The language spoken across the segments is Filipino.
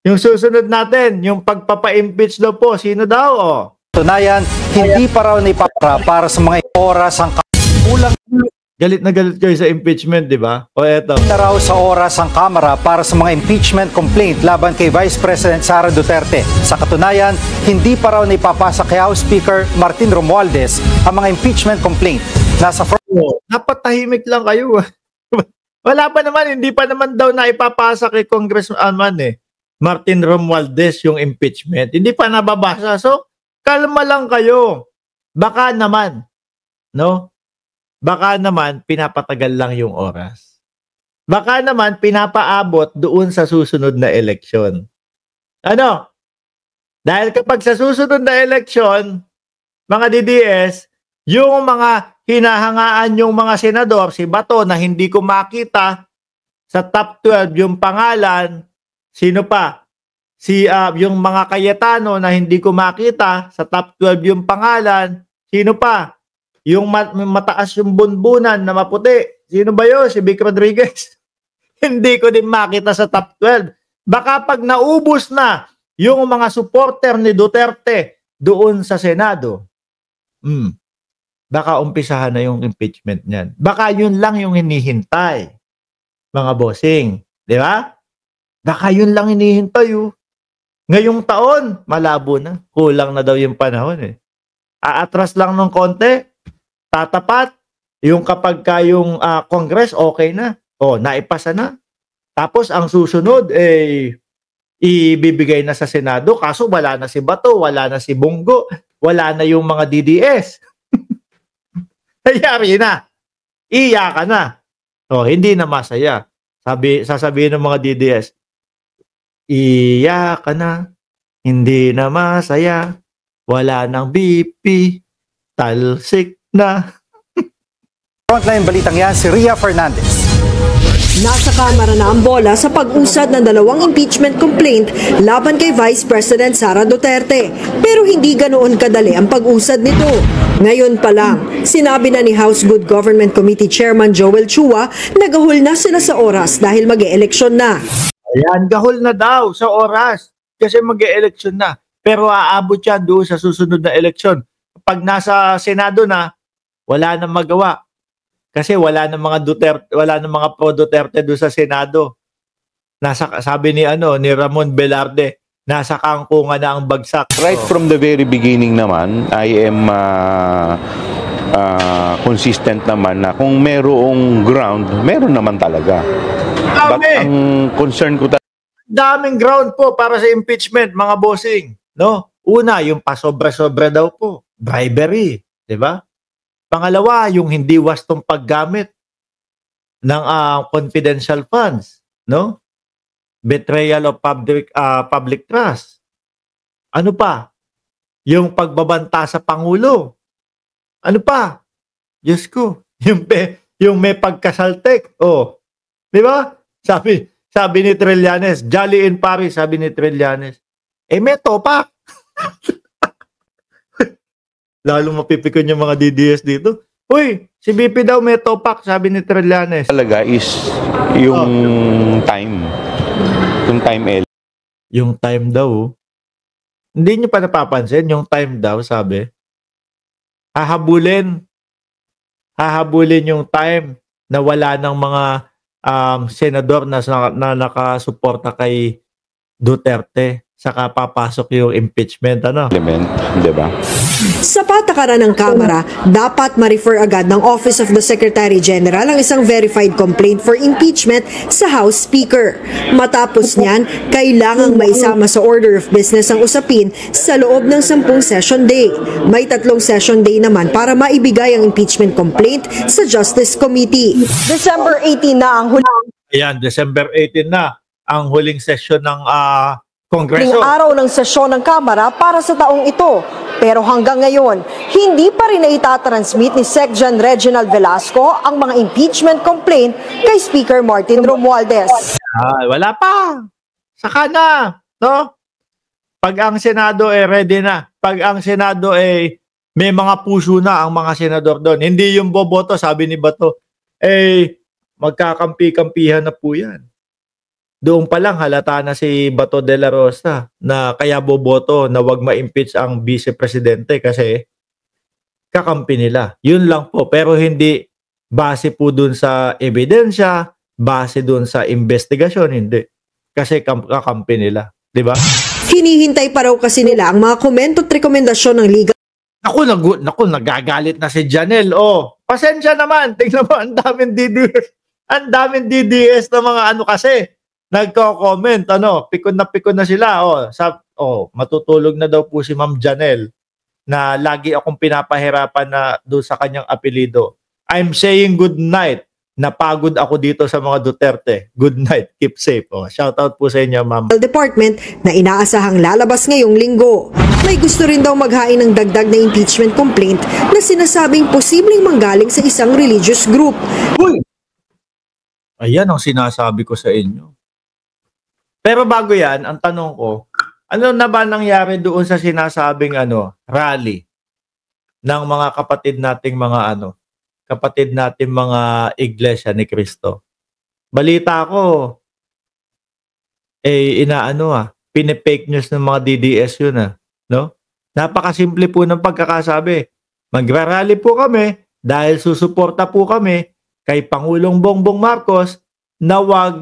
Yung susunod natin, yung pagpapa-impeach daw po, sino daw? Oh. Tunayan, hindi pa raw para sa mga oras ang kulang Galit na galit kayo sa impeachment, di ba? O eto. na raw sa oras ang Kamara para sa mga impeachment complaint laban kay Vice President Sara Duterte. Sa katunayan, hindi pa raw naipapasa kay House Speaker Martin Romualdez ang mga impeachment complaint. Nasa Napatahimik lang kayo. Wala pa naman, hindi pa naman daw na ipapasa kay Congressman Martin Romualdez yung impeachment. Hindi pa nababasa. So, kalma lang kayo. Baka naman, no? Baka naman pinapatagal lang yung oras. Baka naman pinapaabot doon sa susunod na eleksyon. Ano? Dahil kapag sa susunod na eleksyon, mga DDS, yung mga hinahangaan yung mga senador, si Bato na hindi ko makita sa top 12 yung pangalan, sino pa? Yung mga Cayetano na hindi ko makita sa top 12 yung pangalan, sino pa? Yung mataas yung bunbunan na maputi. Sino ba yun? Si Vic Rodriguez. Hindi ko din makita sa top 12. Baka pag naubos na yung mga supporter ni Duterte doon sa Senado, baka umpisahan na yung impeachment niyan. Baka yun lang yung hinihintay, mga bossing. Di ba? Baka yun lang hinihintay. Ngayong taon, malabo na. Kulang na daw yung panahon Aatras lang ng konti. Tatapat, yung kapag yung Congress, okay na. Naipasa na. Tapos, ang susunod, ibibigay na sa Senado. Kaso, wala na si Bato, wala na si Bongo, wala na yung mga DDS. Hayari na. Iya ka na. Hindi na masaya. Sasabihin ng mga DDS, iya ka na. Hindi na masaya. Wala nang BP. Talsik na. Frontline balitang yan, si Ria Fernandez. Nasa Kamara na ang bola sa pag-usad ng 2 impeachment complaint laban kay Vice President Sara Duterte. Pero hindi ganoon kadali ang pag-usad nito. Ngayon pa lang, sinabi na ni House Good Government Committee Chairman Joel Chua na gahol na sila sa oras dahil mag-e-eleksyon na. Ayan, gahol na daw sa oras kasi mag-e-eleksyon na. Pero aabot yan doon sa susunod na eleksyon. Pag nasa Senado na, wala nang magawa. Kasi wala nang mga Duterte, wala nang mga pro Duterte doon sa Senado. Sabi ni Ramon Velarde, nasa kangkungan na ang bagsak. Right from the very beginning naman, I am consistent naman na kung merong ground, meron naman talaga. But ang concern ko daming ground po para sa impeachment, mga bossing, no? Una, yung pasobra-sobra daw po, bribery, 'di ba? Pangalawa, yung hindi wastong paggamit ng confidential funds, no? Betrayal of public trust. Ano pa? Yung pagbabanta sa pangulo. Ano pa? Diyos ko, yung may pagkasaltek. 'Di ba? Sabi ni Trillanes, Jolly in Paris, sabi ni Trillanes. May topak. Lalo mapipikon yung mga DDS dito. Uy, si BP daw may topak, sabi ni Trillanes. talaga is yung time. Yung time element. Yung time daw. Hindi nyo pa napapansin, yung time daw, sabi. Hahabulin yung time na wala ng mga senador na nakasuporta kay Duterte. Saka papasok yung impeachment, Element, di ba? Sa patakaran ng Kamara, dapat ma-refer agad ng Office of the Secretary General ang isang verified complaint for impeachment sa House Speaker. Matapos niyan, kailangang maisama sa order of business ang usapin sa loob ng 10 session day. May 3 session day naman para maibigay ang impeachment complaint sa Justice Committee. December 18 na ang huling December 18 na ang huling session ng Kongreso. araw ng sesyon ng Kamara para sa taong ito. Pero hanggang ngayon, hindi pa rin naitatransmit ni SecGen Reginald Velasco ang mga impeachment complaint kay Speaker Martin Romualdez. Wala pa. Saka na. No? Pag ang Senado ready na. Pag ang Senado may mga puso na ang mga senador doon. Hindi yung boboto, sabi ni Bato, magkakampi-kampihan na po yan. doon pa lang halata na si Bato de la Rosa na kaya boboto na wag ma-impeach ang Vice Presidente kasi kakampi nila. Yun lang po. Pero hindi base po dun sa ebidensya, base dun sa investigasyon, hindi. Kasi kakampi nila. Di ba? Hinihintay pa raw kasi nila ang mga komento at rekomendasyon ng legal Naku, nagagalit na si Janelle. Oh, pasensya naman. Tingnan mo, ang daming DDS. Ang daming DDS na mga ano kasi. Nagko-comment, pikon na sila. Matutulog na daw po si Ma'am Janelle na lagi akong pinapahirapan na doon sa kanyang apelido. I'm saying good night. Napagod ako dito sa mga Duterte. Good night. Keep safe. Shout out po sa inyo, Ma'am. Department na inaasahang lalabas ngayong linggo. May gusto rin daw maghain ng dagdag na impeachment complaint na sinasabing posibleng manggaling sa isang religious group. Uy! Ayan ang sinasabi ko sa inyo. Pero bago yan, ang tanong ko, ano na ba nangyari doon sa sinasabing rally ng mga kapatid nating mga Iglesia ni Cristo? Balita ko, pinipake news ng mga DDS yun no? Napakasimple po ng pagkakasabi. Magra-rally po kami dahil susuporta po kami kay Pangulong Bongbong Marcos na wag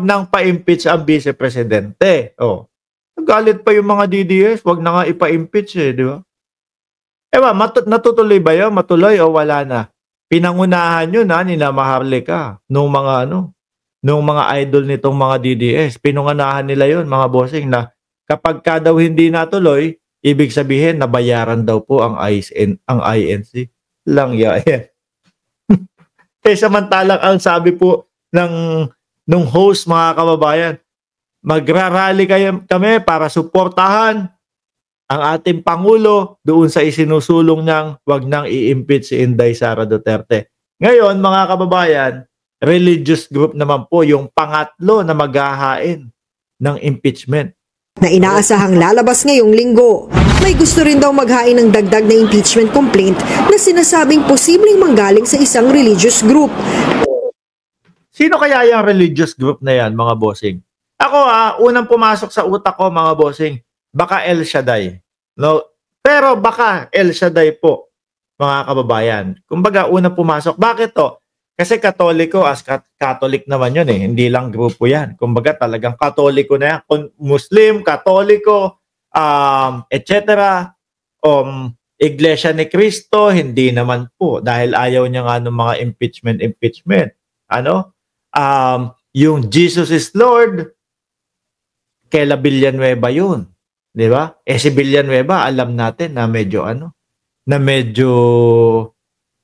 nang pa-impeach ang Vice Presidente. Nagalit pa yung mga DDS, wag na nga ipa-impeach di ba? Natutuloy ba yun? Matuloy o wala na? Pinangunahan yun nila Maharlika nung mga idol nitong mga DDS. Pinangunahan nila yun, mga bossing, na kapag ka daw hindi natuloy, ibig sabihin nabayaran daw po ang INC. Lang yan. Samantalang ang sabi po nung host, mga kababayan, magra-rally kami para suportahan ang ating Pangulo doon sa isinusulong niyang wag nang i-impeach si Inday Sara Duterte. Ngayon, mga kababayan, religious group naman po yung pangatlo na maghahain ng impeachment. Na inaasahang lalabas ngayong linggo. May gusto rin daw maghain ng dagdag na impeachment complaint na sinasabing posibleng manggaling sa isang religious group. Sino kaya yung religious group na yan, mga bossing? Ako unang pumasok sa utak ko, mga bossing, baka El Shaddai. No? Pero baka El Shaddai po, mga kababayan. Kumbaga, unang pumasok. Bakit to? Kasi Katoliko, as Catholic naman yun hindi lang grupo yan. Kumbaga, talagang Katoliko na yan. Muslim, Katoliko, etc. Iglesia ni Cristo, hindi naman po. Dahil ayaw niya nga ng mga impeachment. Yung Jesus is Lord, kaila Villanueva yun. Di ba? Si Villanueva, alam natin na medyo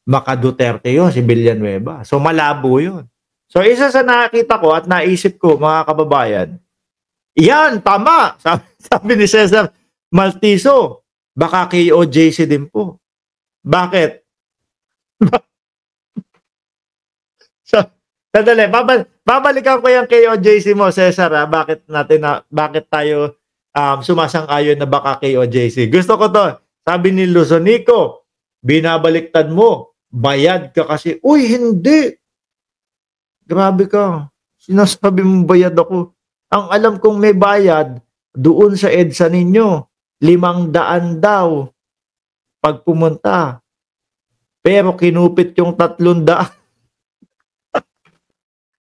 maka-Duterte yun, si Villanueva. So, malabo yun. So, isa sa nakita ko at naisip ko, mga kababayan, yan, tama! Sabi ni Cesar Maltiso, baka KOJC din po. Bakit? Sadali, babalikan ko yung KOJC mo, Cesar. Bakit tayo sumasang-ayon na baka KOJC? Gusto ko to. Sabi ni Luzonico, binabaliktad mo, bayad ka kasi. Uy, hindi. Grabe ka. Sinasabi mo bayad ako. Ang alam kong may bayad, doon sa EDSA ninyo, 500 daw pag pumunta. Pero kinupit yung 300.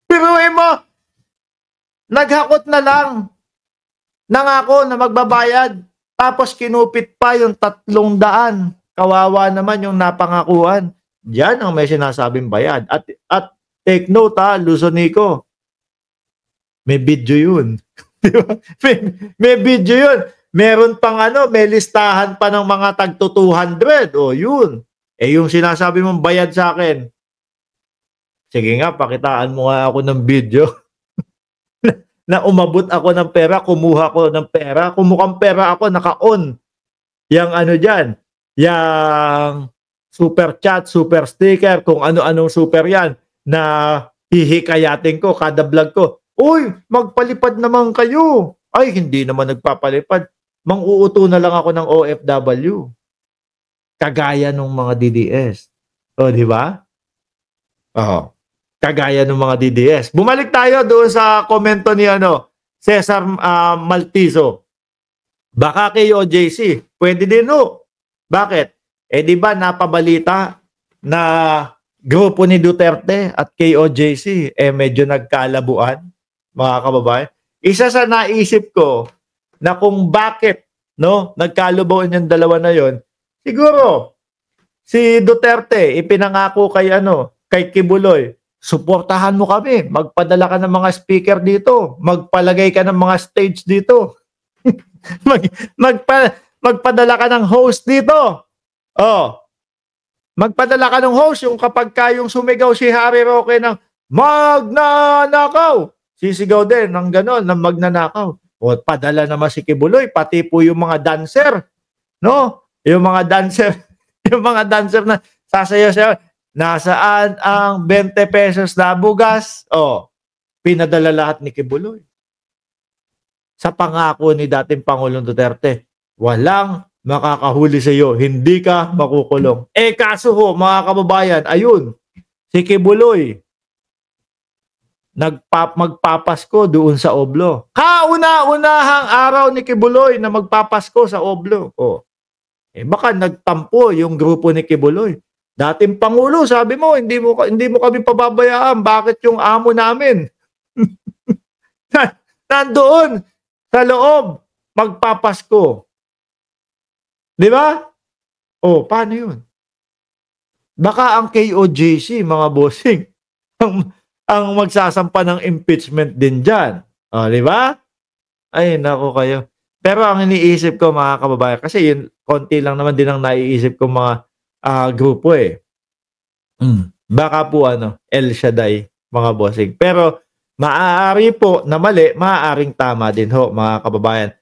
Piruin mo, naghakot na lang. Nangako na magbabayad. Tapos kinupit pa yung 300. Kawawa naman yung napangakuan. Diyan ang may sinasabing bayad. At take note Luzonico. May video yun. may video yun. Meron pang may listahan pa ng mga tagto 200. Yun. Yung sinasabi mong bayad sa akin. Sige nga, pakitaan mo nga ako ng video. na umabot ako ng pera, kumuha ko ng pera. Kumukhang pera ako, naka-on. Yang dyan. Yang super chat, super sticker, kung ano-anong super yan, na hihikayatin ko kada vlog ko. Uy, magpalipad naman kayo. Ay, hindi naman nagpapalipad. Mang-uuto na lang ako ng OFW. Kagaya ng mga DDS. Di ba? kagaya ng mga DDS. Bumalik tayo doon sa komento ni Cesar Maltizo. Baka kay OJC, pwede din ho. Bakit? Di ba napabalita na grupo ni Duterte at kay OJC medyo nagkalabuan, mga kababayan. Isa sa naisip ko na kung bakit nagkalubuan yung dalawa na yon, siguro si Duterte ipinangako kay Kibuloy, suportahan mo kami, magpadala ka ng mga speaker dito, magpalagay ka ng mga stage dito. Magpadala ka ng host dito. Magpadala ka ng host yung kapag yung sumigaw si Harry Roque ng magnanakaw, sisigaw din ng ganon, ng magnanakaw. Padala naman si Kibuloy, pati po yung mga dancer, yung mga dancer na sasayaw-sayaw, nasaan ang 20 pesos na bugas? Pinadala lahat ni Kibuloy. Sa pangako ni dating Pangulong Duterte, walang makakahuli sa iyo, hindi ka makukulong. Kaso ho, mga kababayan, ayun, si Kibuloy, magpapasko doon sa Oblo. Kauna-unahang araw ni Kibuloy na magpapasko sa Oblo. Baka nagtampo yung grupo ni Kibuloy. Dating Pangulo, sabi mo, hindi mo kami pababayaan. Bakit yung amo namin? Nandoon sa loob, magpapasko. Di ba? Paano yun? Baka ang KOJC, mga bossing, ang magsasampa ng impeachment din dyan. Di ba? Ay, nako kayo. Pero ang iniisip ko, mga kababayan, kasi yun, konti lang naman din ang naiisip ko mga grupo Baka po El Shaddai, mga bossing. Pero maaari po na mali, maaaring tama din ho, mga kababayan.